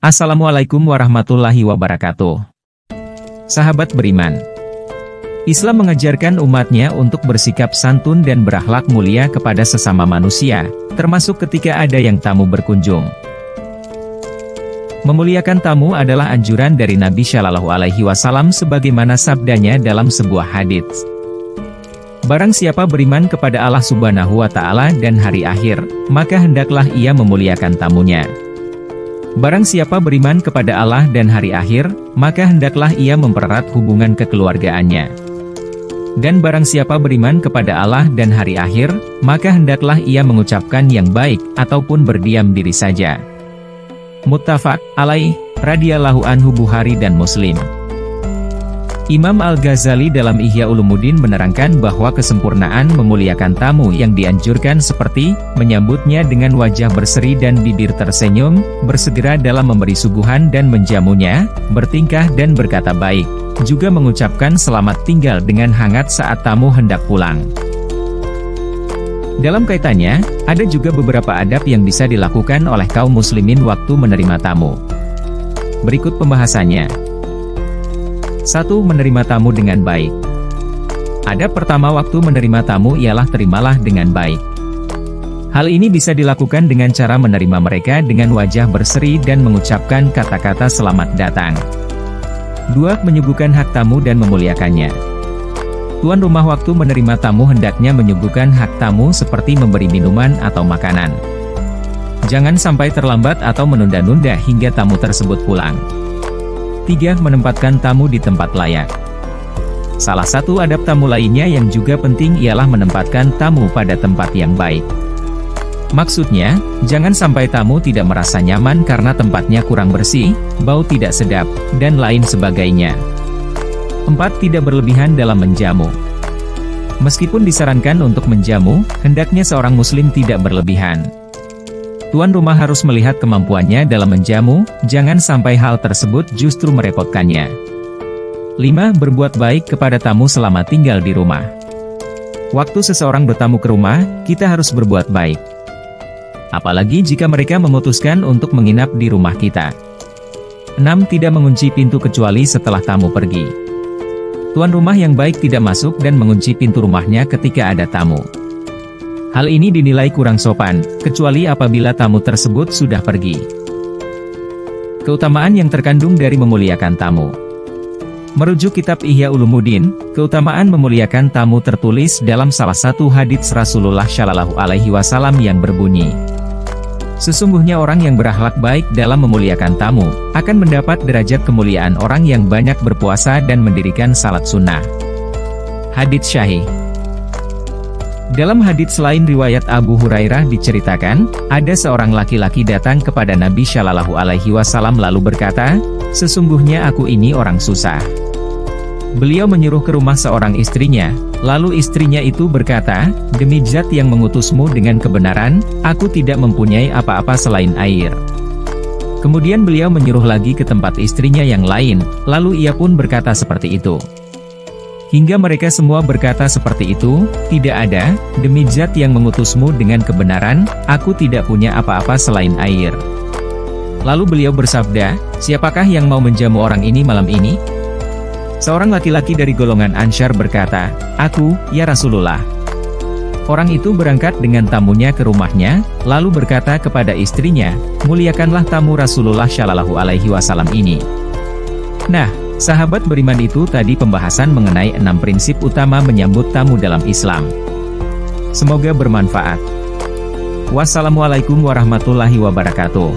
Assalamualaikum warahmatullahi wabarakatuh. Sahabat beriman, Islam mengajarkan umatnya untuk bersikap santun dan berakhlak mulia kepada sesama manusia, termasuk ketika ada yang tamu berkunjung. Memuliakan tamu adalah anjuran dari Nabi Shallallahu Alaihi Wasallam sebagaimana sabdanya dalam sebuah hadits. Barang siapa beriman kepada Allah Subhanahu wa Ta'ala dan hari akhir, maka hendaklah ia memuliakan tamunya. Barang siapa beriman kepada Allah dan hari akhir, maka hendaklah ia mempererat hubungan kekeluargaannya. Dan barang siapa beriman kepada Allah dan hari akhir, maka hendaklah ia mengucapkan yang baik, ataupun berdiam diri saja. Muttafaq alaih, radhiyallahu anhu Bukhari dan Muslim. Imam Al-Ghazali dalam Ihya Ulumuddin menerangkan bahwa kesempurnaan memuliakan tamu yang dianjurkan seperti menyambutnya dengan wajah berseri dan bibir tersenyum, bersegera dalam memberi suguhan dan menjamunya, bertingkah dan berkata baik, juga mengucapkan selamat tinggal dengan hangat saat tamu hendak pulang. Dalam kaitannya, ada juga beberapa adab yang bisa dilakukan oleh kaum muslimin waktu menerima tamu. Berikut pembahasannya. 1. Menerima tamu dengan baik. Adab pertama waktu menerima tamu ialah terimalah dengan baik. Hal ini bisa dilakukan dengan cara menerima mereka dengan wajah berseri dan mengucapkan kata-kata selamat datang. 2. Menyuguhkan hak tamu dan memuliakannya. Tuan rumah waktu menerima tamu hendaknya menyuguhkan hak tamu seperti memberi minuman atau makanan. Jangan sampai terlambat atau menunda-nunda hingga tamu tersebut pulang. 3. Menempatkan tamu di tempat layak. Salah satu adab tamu lainnya yang juga penting ialah menempatkan tamu pada tempat yang baik. Maksudnya, jangan sampai tamu tidak merasa nyaman karena tempatnya kurang bersih, bau tidak sedap, dan lain sebagainya. 4. Tidak berlebihan dalam menjamu. Meskipun disarankan untuk menjamu, hendaknya seorang muslim tidak berlebihan. Tuan rumah harus melihat kemampuannya dalam menjamu, jangan sampai hal tersebut justru merepotkannya. 5. Berbuat baik kepada tamu selama tinggal di rumah. Waktu seseorang bertamu ke rumah, kita harus berbuat baik. Apalagi jika mereka memutuskan untuk menginap di rumah kita. 6. Tidak mengunci pintu kecuali setelah tamu pergi. Tuan rumah yang baik tidak masuk dan mengunci pintu rumahnya ketika ada tamu. Hal ini dinilai kurang sopan, kecuali apabila tamu tersebut sudah pergi. Keutamaan yang terkandung dari memuliakan tamu. Merujuk kitab Ihya Ulumuddin, keutamaan memuliakan tamu tertulis dalam salah satu hadits Rasulullah Shallallahu Alaihi Wasallam yang berbunyi, sesungguhnya orang yang berakhlak baik dalam memuliakan tamu, akan mendapat derajat kemuliaan orang yang banyak berpuasa dan mendirikan salat sunnah. Hadits Syahih. Dalam hadits lain riwayat Abu Hurairah diceritakan, ada seorang laki-laki datang kepada Nabi Shallallahu Alaihi Wasallam lalu berkata, sesungguhnya aku ini orang susah. Beliau menyuruh ke rumah seorang istrinya, lalu istrinya itu berkata, demi Zat yang mengutusmu dengan kebenaran, aku tidak mempunyai apa-apa selain air. Kemudian beliau menyuruh lagi ke tempat istrinya yang lain, lalu ia pun berkata seperti itu. Hingga mereka semua berkata seperti itu, tidak ada, demi Zat yang mengutusmu dengan kebenaran, aku tidak punya apa-apa selain air. Lalu beliau bersabda, siapakah yang mau menjamu orang ini malam ini? Seorang laki-laki dari golongan Ansyar berkata, aku, ya Rasulullah. Orang itu berangkat dengan tamunya ke rumahnya, lalu berkata kepada istrinya, muliakanlah tamu Rasulullah Shallallahu Alaihi Wasallam ini. Nah, sahabat beriman, itu tadi pembahasan mengenai 6 prinsip utama menyambut tamu dalam Islam. Semoga bermanfaat. Wassalamualaikum warahmatullahi wabarakatuh.